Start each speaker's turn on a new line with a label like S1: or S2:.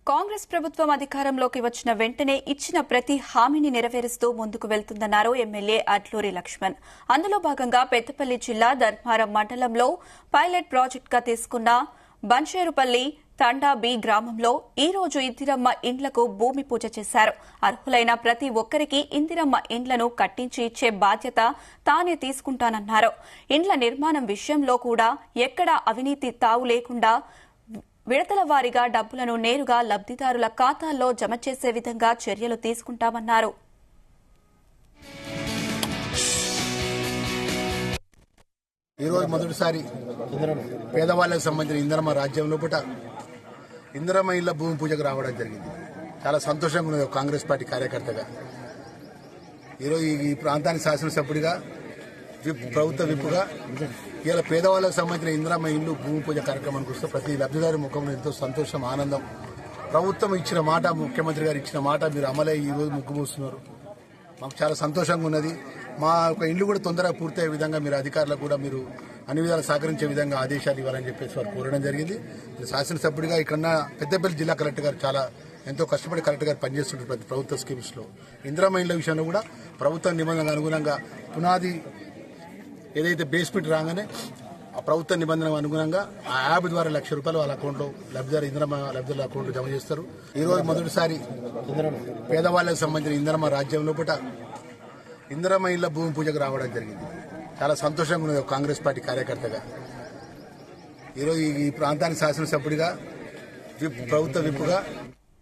S1: కాంగ్రెస్ ప్రభుత్వం అధికారంలోకి వచ్చిన వెంటనే ఇచ్చిన ప్రతి హామీని నెరవేరుస్తూ ముందుకు వెళ్తుందన్నారు ఎమ్మెల్యే అడ్లూరి లక్ష్మణ్. అందులో భాగంగా పెద్దపల్లి జిల్లా ధర్మారం మండలంలో పైలట్ ప్రాజెక్టుగా తీసుకున్న బంచేరుపల్లి తండా బి గ్రామంలో ఈ రోజు ఇందిరమ్మ ఇండ్లకు భూమి పూజ చేశారు. అర్హులైన ప్రతి ఒక్కరికి ఇందిరమ్మ ఇండ్లను కట్టించి ఇచ్చే బాధ్యత తానే తీసుకుంటానన్నారు. ఇండ్ల నిర్మాణం విషయంలో కూడా ఎక్కడా అవినీతి తావు లేకుండా విడతల వారీగా డబ్బులను నేరుగా లబ్దిదారుల ఖాతాల్లో జమ చేసే విధంగా చర్యలు తీసుకుంటామన్నారు.
S2: ఈరోజు మొదటిసారి పేదవాళ్లకు సంబంధించిన ఇందిరమ్మ రాజ్యం లోపల ఇందిరమ్మ ఇళ్ల భూమి పూజకు రావడం జరిగింది. చాలా సంతోషంగా ఉన్నది కాంగ్రెస్ పార్టీ కార్యకర్తగా. ఈరోజు ఈ ప్రాంతానికి శాసనసభ్యుడిగా ప్రభుత్వ విప్పుగా ఇలా పేదవాళ్లకు సంబంధించిన ఇందిరమ్మ ఇల్లు భూమి పూజ కార్యక్రమానికి వస్తే ప్రతి లబ్దిదారు ముఖంలో ఎంతో సంతోషం, ఆనందం. ప్రభుత్వం ఇచ్చిన మాట, ముఖ్యమంత్రి గారు ఇచ్చిన మాట మీరు అమలై ఈ రోజు ముగ్గుమూస్తున్నారు. మాకు చాలా సంతోషంగా ఉన్నది. మా యొక్క ఇండ్లు కూడా తొందరగా పూర్తయ్యే విధంగా మీరు అధికారులకు కూడా మీరు అన్ని విధాలు సహకరించే విధంగా ఆదేశాలు ఇవ్వాలని చెప్పేసి వారు కోరడం జరిగింది. శాసనసభ్యుడిగా ఇక్కడ పెద్దపల్లి జిల్లా కలెక్టర్ గారు చాలా ఎంతో కష్టపడి కలెక్టర్ గారు పనిచేస్తుంటారు ప్రతి ప్రభుత్వ స్కీమ్స్ లో. ఇందిరమ్మ ఇళ్ల విషయంలో కూడా ప్రభుత్వ నిబంధనలకు అనుగుణంగా పునాది ఏదైతే బేస్మెంట్ రాగానే ఆ ప్రభుత్వ నిబంధనలకు అనుగుణంగా ఆ యాప్ ద్వారా ₹1,00,000 వాళ్ళ అకౌంట్లో లబ్ధిదారు ఇందిరమ్మ లబ్ధిదారుల అకౌంట్లో జమ చేస్తారు. ఈ రోజు మొదటిసారి పేదవాళ్లకు సంబంధించిన ఇందిరమ్మ రాజ్యం లోపల ఇందిరమ్మ ఇళ్ల భూమి పూజకు రావడం జరిగింది. చాలా సంతోషంగా ఉన్నది కాంగ్రెస్ పార్టీ కార్యకర్తగా. ఈరోజు ఈ ప్రాంతానికి శాసనసభ్యుడిగా ప్రభుత్వ విప్పుగా